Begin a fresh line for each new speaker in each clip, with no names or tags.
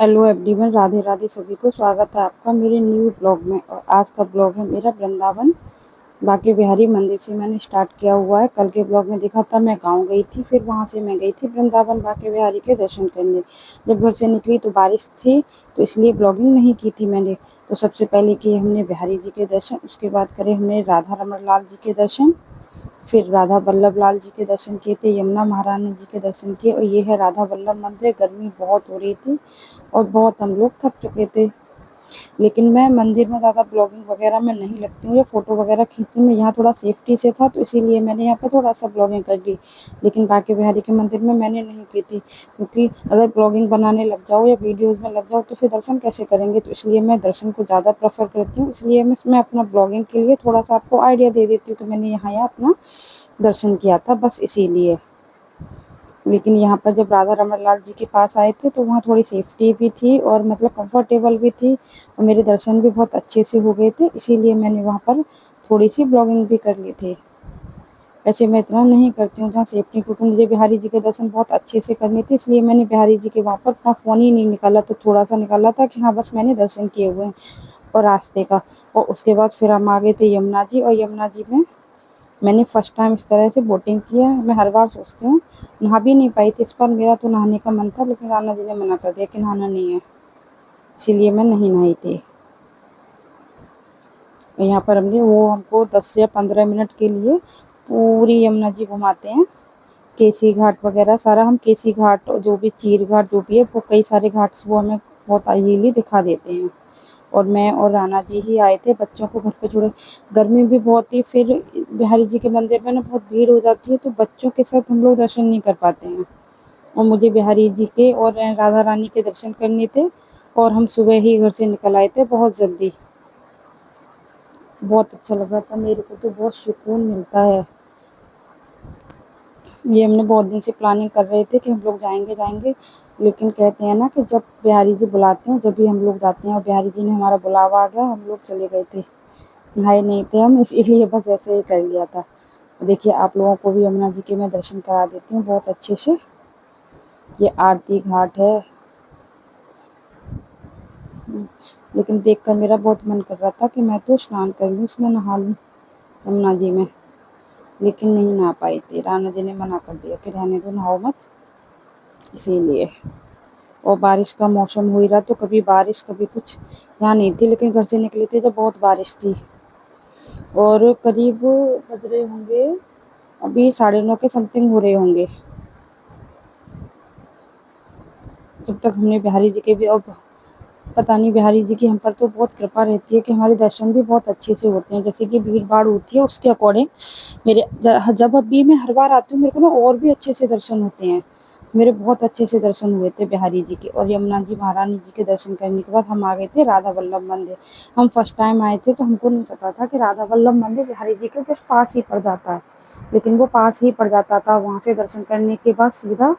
Hello everyone, Radhe Radhe सभी को। स्वागत है आपका मेरे न्यू ब्लॉग में। और आज का ब्लॉग है मेरा वृंदावन बांके बिहारी मंदिर से मैंने स्टार्ट किया हुआ है। कल के ब्लॉग में देखा था मैं गांव गई थी, फिर वहां से मैं गई थी वृंदावन बांके बिहारी के दर्शन करने। जब घर से निकली तो बारिश थी, तो इसलिए ब्लॉगिंग नहीं की थी मैंने। तो सबसे पहले किए हमने बिहारी जी के दर्शन, उसके बाद करे हमने राधा रमण लाल जी के दर्शन, फिर राधा वल्लभ लाल जी के दर्शन किए थे, यमुना महारानी जी के दर्शन किए। और ये है राधा वल्लभ मंदिर। गर्मी बहुत हो रही थी और बहुत हम लोग थक चुके थे, लेकिन मैं मंदिर में ज़्यादा ब्लॉगिंग वगैरह में नहीं लगती हूँ या फ़ोटो वगैरह खींचने में। यहाँ थोड़ा सेफ्टी से था तो इसीलिए मैंने यहाँ पर थोड़ा सा ब्लॉगिंग कर ली, लेकिन बांके बिहारी के मंदिर में मैंने नहीं की थी, क्योंकि अगर ब्लॉगिंग बनाने लग जाओ या वीडियोज़ में लग जाओ तो फिर दर्शन कैसे करेंगे। तो इसलिए मैं दर्शन को ज़्यादा प्रेफर करती हूँ। इसलिए मैं अपना ब्लॉगिंग के लिए थोड़ा सा आपको आइडिया दे देती हूँ कि मैंने यहाँ अपना दर्शन किया था, बस इसीलिए। लेकिन यहाँ पर जब राधा रमण लाल जी के पास आए थे तो वहाँ थोड़ी सेफ्टी भी थी और मतलब कंफर्टेबल भी थी, और मेरे दर्शन भी बहुत अच्छे से हो गए थे, इसीलिए मैंने वहाँ पर थोड़ी सी ब्लॉगिंग भी कर ली थी। वैसे मैं इतना नहीं करती हूँ जहाँ सेफ्टी, क्योंकि मुझे बिहारी जी के दर्शन बहुत अच्छे से करने थे, इसलिए मैंने बिहारी जी के वहाँ पर अपना फ़ोन ही नहीं निकाला। तो थोड़ा सा निकाला था कि हाँ बस मैंने दर्शन किए हुए हैं और रास्ते का। और उसके बाद फिर हम आ गए थे यमुना जी, और यमुना जी में मैंने फर्स्ट टाइम इस तरह से बोटिंग की है। मैं हर बार सोचती हूँ, नहा भी नहीं पाई थी इस बार। मेरा तो नहाने का मन था, लेकिन राना जी ने मना कर दिया कि नहाना नहीं है, इसीलिए मैं नहीं नहाई थी। यहाँ पर हमको 10 या 15 मिनट के लिए पूरी यमुना जी घुमाते हैं। केसी घाट वगैरह सारा, हम केसी घाट जो भी चीर घाट जो भी है वो कई सारे घाट्स वो हमें बहुत इजीली दिखा देते हैं। और मैं और राना जी ही आए थे, बच्चों को घर पे छोड़े। गर्मी भी बहुत थी, फिर बिहारी जी के मंदिर में ना बहुत भीड़ हो जाती है, तो बच्चों के साथ हम लोग दर्शन नहीं कर पाते हैं। और मुझे बिहारी जी के और राधा रानी के दर्शन करने थे, और हम सुबह ही घर से निकल आए थे बहुत जल्दी। बहुत अच्छा लग रहा था मेरे को, तो बहुत सुकून मिलता है। ये हमने बहुत दिन से प्लानिंग कर रहे थे कि हम लोग जाएंगे जाएंगे, लेकिन कहते हैं ना कि जब बिहारी जी बुलाते हैं जब भी हम लोग जाते हैं, और बिहारी जी ने हमारा बुलावा आ गया, हम लोग चले गए थे। नहाए नहीं थे हम, इसीलिए बस ऐसे ही कर लिया था। देखिए आप लोगों को भी यमुना जी के मैं दर्शन करा देती हूँ बहुत अच्छे से। ये आरती घाट है। लेकिन देखकर मेरा बहुत मन कर रहा था कि मैं तो स्नान कर लूँ, इसमें नहा लूँ यमुना जी में, लेकिन नहीं नहा पाई थी। राना जी ने मना कर दिया कि रहने दो, नहाओ मत, इसीलिए। और बारिश का मौसम हो ही रहा, तो कभी बारिश कभी कुछ, यहाँ नहीं थी, लेकिन घर से निकले थे जब बहुत बारिश थी। और करीब बज रहे होंगे अभी 9:30 के समथिंग हो रहे होंगे, जब तक हमने बिहारी जी के भी। और पता नहीं बिहारी जी की हम पर तो बहुत कृपा रहती है कि हमारे दर्शन भी बहुत अच्छे से होते हैं। जैसे कि भीड़ भाड़ होती है उसके अकॉर्डिंग मेरे जब अभी मैं हर बार आती हूँ मेरे को ना और भी अच्छे से दर्शन होते हैं। मेरे बहुत अच्छे से दर्शन हुए थे बिहारी जी के। और यमुना जी महारानी जी के दर्शन करने के बाद हम आ गए थे राधा वल्लभ मंदिर। हम फर्स्ट टाइम आए थे तो हमको नहीं पता था कि राधा वल्लभ मंदिर बिहारी जी के जस्ट पास ही पड़ जाता है, लेकिन वो पास ही पड़ जाता था। वहाँ से दर्शन करने के बाद सीधा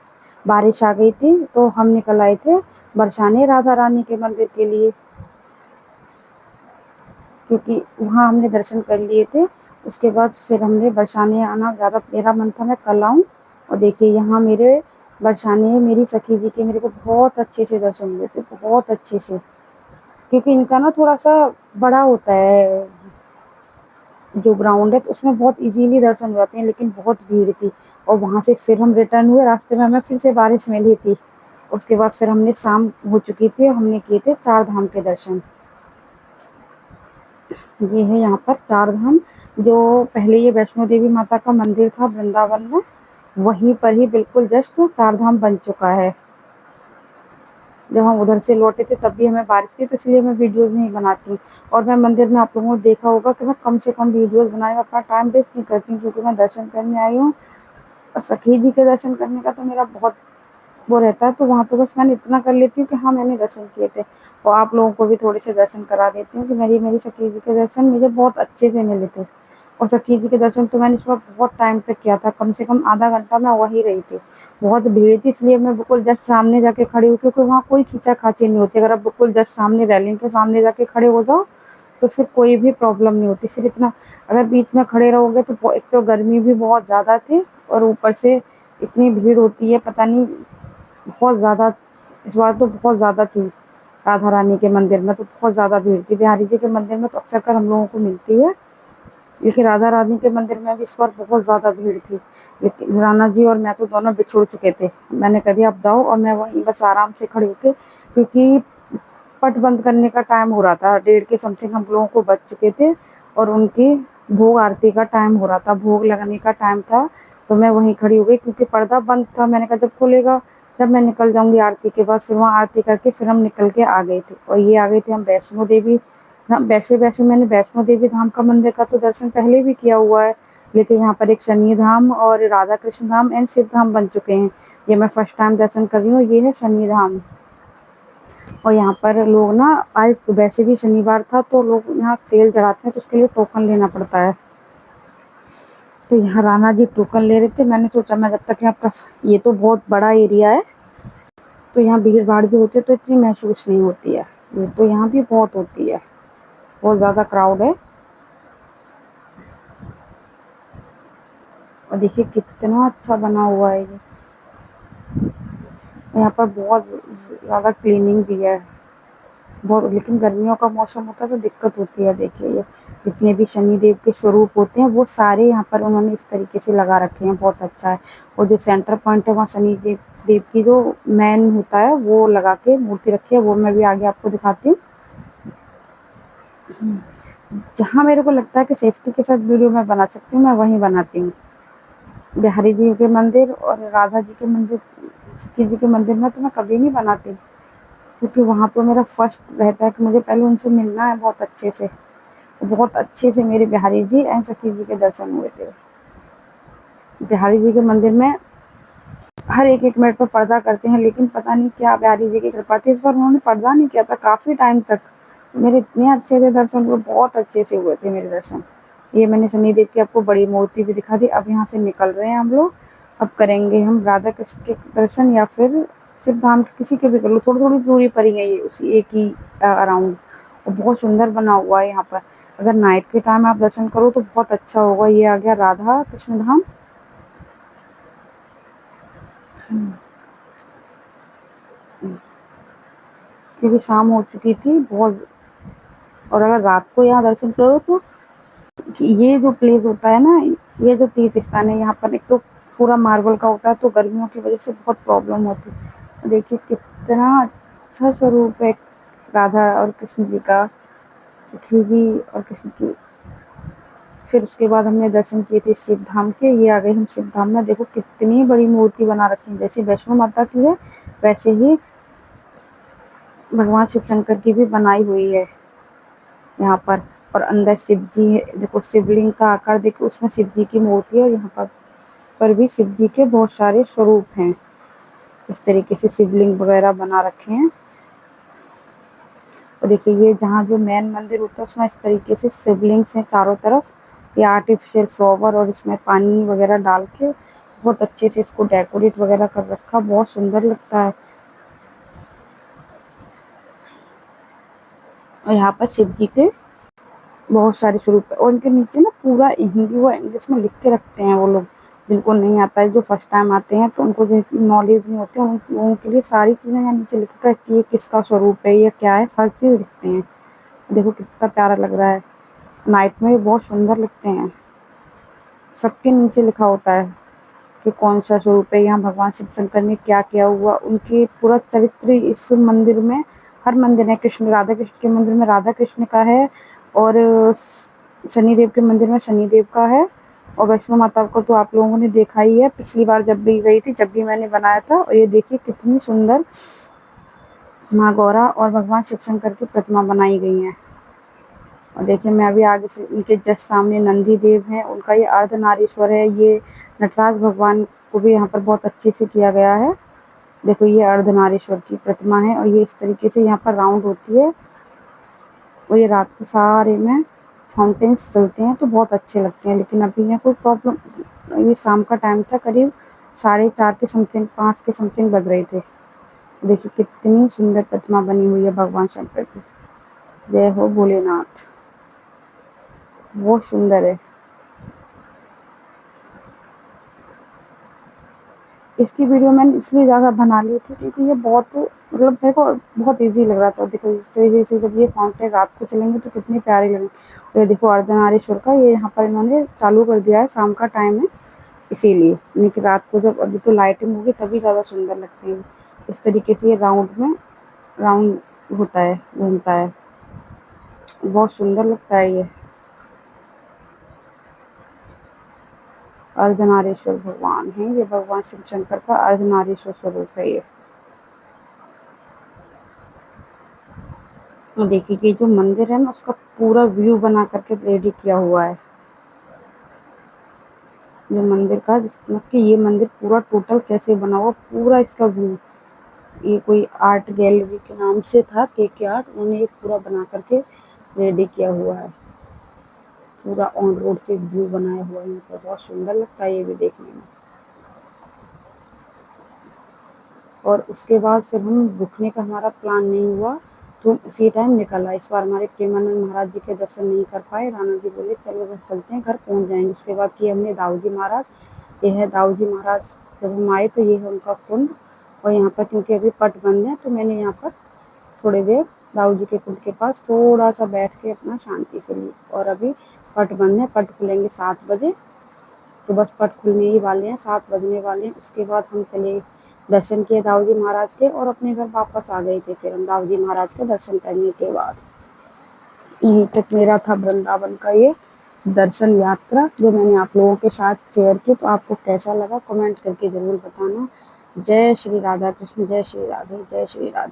बारिश आ गई थी, तो हम निकल आए थे बरसाने राधा रानी के मंदिर के लिए, क्योंकि वहाँ हमने दर्शन कर लिए थे। उसके बाद फिर हमने बरसाने आना, ज़्यादा मेरा मन था मैं कल आऊँ। और देखिए यहाँ मेरे बरसाने मेरी सखी जी के मेरे को बहुत अच्छे से दर्शन हुए थे, बहुत अच्छे से, क्योंकि इनका ना थोड़ा सा बड़ा होता है जो ग्राउंड है, तो उसमें बहुत इजीली दर्शन हो जाते हैं, लेकिन बहुत भीड़ थी। और वहाँ से फिर हम रिटर्न हुए, रास्ते में हमें फिर से बारिश मिली थी। उसके बाद फिर हमने शाम हो चुकी थी, हमने किए थे 4 धाम के दर्शन। ये है यहाँ पर 4 धाम। जो पहले ये वैष्णो देवी माता का मंदिर था वृंदावन में, वहीं पर ही बिल्कुल जस्ट 4 धाम बन चुका है। जब हम उधर से लौटे थे तब भी हमें बारिश थी, तो इसलिए मैं वीडियोज़ नहीं बनाती। और मैं मंदिर में आप लोगों ने देखा होगा कि मैं कम से कम वीडियोज़ बनाई, अपना टाइम वेस्ट नहीं करती हूँ, क्योंकि मैं दर्शन करने आई हूँ। और सखी जी के दर्शन करने का तो मेरा बहुत वो रहता है, तो वहाँ पे बस मैंने इतना कर लेती हूँ कि हाँ मैंने दर्शन किए थे। और आप लोगों को भी थोड़े से दर्शन करा देती हूँ कि मेरी मेरी सखी जी के दर्शन मुझे बहुत अच्छे से मिले थे। और सखी जी के दर्शन तो मैंने इस बार बहुत टाइम तक किया था, कम से कम आधा घंटा मैं वहीं रही थी। बहुत भीड़ थी, इसलिए मैं बिल्कुल जस्ट सामने जाके खड़ी हुई, क्योंकि वहाँ कोई खींचा खाची नहीं होती। अगर आप बिल्कुल जस्ट सामने रेलिंग के सामने जाके खड़े हो जाओ तो फिर कोई भी प्रॉब्लम नहीं होती। फिर इतना अगर बीच में खड़े रहोगे तो एक तो गर्मी भी बहुत ज़्यादा थी, और ऊपर से इतनी भीड़ होती है, पता नहीं बहुत ज़्यादा इस बार तो बहुत ज़्यादा थी। राधा रानी के मंदिर में तो बहुत ज़्यादा भीड़ थी। बिहारी जी के मंदिर में तो अक्सर कर हम लोगों को मिलती है, लेकिन राधा रानी के मंदिर में भी इस बार बहुत ज़्यादा भीड़ थी। लेकिन राणा जी और मैं तो दोनों बिछुड़ चुके थे। मैंने कह दिया आप जाओ, और मैं वहीं बस आराम से खड़े होके, क्योंकि पट बंद करने का टाइम हो रहा था, 1:30 के समथिंग हम लोगों को बज चुके थे, और उनकी भोग आरती का टाइम हो रहा था, भोग लगाने का टाइम था। तो मैं वहीं खड़ी हो गई क्योंकि पर्दा बंद था। मैंने कहा जब खुलेगा, जब मैं निकल जाऊंगी आरती के बाद, फिर वहाँ आरती करके फिर हम निकल के आ गए थे। और ये आ गए थे हम वैष्णो देवी। वैसे वैसे मैंने वैष्णो देवी धाम का मंदिर का तो दर्शन पहले भी किया हुआ है, लेकिन यहाँ पर एक शनि धाम और राधा कृष्ण धाम एंड शिव धाम बन चुके हैं। ये मैं फर्स्ट टाइम दर्शन कर रही हूँ। ये है शनि धाम। और यहाँ पर लोग ना, आज तो वैसे भी शनिवार था, तो लोग यहाँ तेल चढ़ाते हैं, तो उसके लिए टोकन लेना पड़ता है। तो यहाँ राणा जी टोकन ले रहे थे। मैंने सोचा मैं जब तक यहाँ पर, ये तो बहुत बड़ा एरिया है, तो यहाँ भीड़ भाड़ भी होती है तो इतनी महसूस नहीं होती है। ये तो यहाँ भी बहुत होती है, बहुत ज़्यादा क्राउड है। और देखिए कितना अच्छा बना हुआ है ये। यहाँ पर बहुत ज़्यादा क्लीनिंग भी है बहुत, लेकिन गर्मियों का मौसम होता है तो दिक्कत होती है। देखिए ये जितने भी शनि देव के स्वरूप होते हैं वो सारे यहाँ पर उन्होंने इस तरीके से लगा रखे हैं, बहुत अच्छा है। और जो सेंटर पॉइंट है वहाँ शनि देव की जो मैन होता है वो लगा के मूर्ति रखी है, वो मैं भी आगे आपको दिखाती हूँ। जहाँ मेरे को लगता है कि सेफ्टी के साथ वीडियो मैं बना सकती हूँ, मैं वहीं बनाती हूँ। बिहारी जी के मंदिर और राधा जी के मंदिर, सखी जी के मंदिर में तो मैं कभी नहीं बनाती, क्योंकि वहाँ तो मेरा फर्स्ट रहता है कि मुझे पहले उनसे मिलना है बहुत अच्छे से। बहुत अच्छे से मेरे बिहारी जी एंड सखी जी के दर्शन हुए थे। बिहारी जी के मंदिर में हर एक एक मिनट पर पर्दा करते हैं, लेकिन पता नहीं क्या बिहारी जी की कृपा थी, इस बार उन्होंने पर्दा नहीं किया था काफ़ी टाइम तक। मेरे इतने अच्छे से दर्शन हुए, बहुत अच्छे से हुए थे मेरे दर्शन। ये मैंने शनिदेव की आपको बड़ी मूर्ति भी दिखा दी। अब यहाँ से निकल रहे हैं हम लोग। अब करेंगे हम राधा कृष्ण के दर्शन, या फिर शिव धाम के, किसी के भी कर लो, थोड़ी थोड़ी दूरी पर ही है ये, उसी एक ही अराउंड। और बहुत सुंदर बना हुआ है यहाँ पर। अगर नाइट के टाइम आप दर्शन करो तो बहुत अच्छा होगा। ये आ गया राधा कृष्ण धाम। क्योंकि शाम हो चुकी थी बहुत, और अगर रात को यहाँ दर्शन करो तो ये जो प्लेस होता है ना, ये जो तीर्थ स्थान है, यहाँ पर एक तो पूरा मार्बल का होता है, तो गर्मियों की वजह से बहुत प्रॉब्लम होती है। देखिए कितना अच्छा स्वरूप है राधा और कृष्ण जी का, सखी जी और कृष्ण की। फिर उसके बाद हमने दर्शन किए थे शिव धाम के। ये आ गए हम शिव धाम में। देखो कितनी बड़ी मूर्ति बना रखी है, जैसे वैष्णो माता की है वैसे ही भगवान शिव शंकर की भी बनाई हुई है यहाँ पर। और अंदर शिव जी है, देखो शिवलिंग का आकार देखो, उसमें शिव जी की मूर्ति है, और यहाँ पर भी शिव जी के बहुत सारे स्वरूप हैं। इस तरीके से शिवलिंग वगैरह बना रखे हैं। और देखिए ये जहाँ जो मेन मंदिर होता है उसमें इस तरीके से शिवलिंग्स हैं चारों तरफ। ये आर्टिफिशियल फ्लावर और इसमें पानी वगैरह डाल के बहुत अच्छे से इसको डेकोरेट वगैरह कर रखा, बहुत सुंदर लगता है। और यहाँ पर शिव जी के बहुत सारे स्वरूप है, और उनके नीचे ना पूरा हिंदी व इंग्लिश में लिख के रखते हैं वो लोग, जिनको नहीं आता है, जो फर्स्ट टाइम आते हैं तो उनको जो नॉलेज नहीं होती है, उन लोगों के लिए सारी चीज़ें यहाँ नीचे लिख कर कि ये किसका स्वरूप है, ये क्या है, हर चीज़ लिखते हैं। देखो कितना प्यारा लग रहा है, नाइट में बहुत सुंदर लगते हैं। सबके नीचे लिखा होता है कि कौन सा स्वरूप है, यहाँ भगवान शिव शंकर ने क्या किया हुआ, उनके पूरा चरित्र इस मंदिर में। हर मंदिर है, कृष्ण राधा कृष्ण के मंदिर में राधा कृष्ण का है, और शनिदेव के मंदिर में शनिदेव का है। और वैष्णो माता को तो आप लोगों ने देखा ही है, पिछली बार जब भी गई थी, जब भी मैंने बनाया था। और ये देखिए कितनी सुंदर माँ गौरा और भगवान शिव शंकर की प्रतिमा बनाई गई है। और देखिए मैं अभी आगे से, उनके जस्ट सामने नंदी देव हैं, उनका ये अर्धनारीश्वर है। ये नटराज भगवान को भी यहाँ पर बहुत अच्छे से किया गया है। देखो ये अर्धनारीश्वर की प्रतिमा है, और ये इस तरीके से यहाँ पर राउंड होती है। और ये रात को सारे में फाउंटेन्स चलते हैं तो बहुत अच्छे लगते हैं, लेकिन अभी यहाँ कोई प्रॉब्लम, ये शाम का टाइम था, करीब 4:30 के समथिंग, 5 के समथिंग बज रहे थे। देखिए कितनी सुंदर प्रतिमा बनी हुई है भगवान शंकर की। जय हो भोलेनाथ, बहुत सुंदर है। इसकी वीडियो मैंने इसलिए ज़्यादा बना ली थी क्योंकि ये बहुत मतलब मेरे को बहुत ईजी लग रहा था। देखो इस तरीके से जब ये फाउंटेन रात को चलेंगे तो कितनी प्यारी लगेंगी। ये देखो अर्धनारीश्वर का ये यहाँ पर इन्होंने चालू कर दिया है, शाम का टाइम है इसीलिए, यानी कि रात को जब अभी तो लाइटिंग होगी तभी ज़्यादा सुंदर लगती है। इस तरीके से ये राउंड होता है, घूमता है, बहुत सुंदर लगता है ये। अर्धनारीश्वर भगवान है ये, भगवान शिव शंकर का अर्धनारीश्वर स्वरूप है ये। और देखिए कि जो मंदिर है ना उसका पूरा व्यू बना करके रेडी किया हुआ है, जो मंदिर का जिसमें कि ये मंदिर पूरा टोटल कैसे बना हुआ, पूरा इसका व्यू। ये कोई आर्ट गैलरी के नाम से था, के आर्ट, उन्होंने ये पूरा बना करके रेडी किया हुआ है। पूरा ऑन रोड से व्यू बनाया हुआ है यहाँ पर, बहुत सुंदर लगता है ये भी देखने में। और उसके बाद फिर हम रुकने का हमारा प्लान नहीं हुआ तो हम उसी टाइम निकल आए। इस बार हमारे प्रेमानंद महाराज जी के दर्शन नहीं कर पाए। राणा जी बोले चलो घर चलते हैं, घर पहुँच जाएंगे। उसके बाद किए हमने दाऊ जी महाराज, ये है दाऊ जी महाराज। जब हम आए तो ये है उनका कुंड, और यहाँ पर क्योंकि अभी पट बंद है तो मैंने यहाँ पर थोड़ी देर दाऊ जी के कुंड के पास थोड़ा सा बैठ के अपना शांति से ली। और अभी पट बंद है, पट खुलेंगे 7 बजे, तो बस पट खुलने ही वाले हैं, 7 बजने वाले हैं। उसके बाद हम चले, दर्शन किए दाऊ जी महाराज के और अपने घर वापस आ गए थे। फिर हम दाऊ जी महाराज के दर्शन करने के बाद यहीं तक मेरा था वृंदावन का ये दर्शन यात्रा, जो मैंने आप लोगों के साथ शेयर की। तो आपको कैसा लगा कमेंट करके ज़रूर बताना। जय श्री राधा कृष्ण, जय श्री राधे, जय श्री राधे।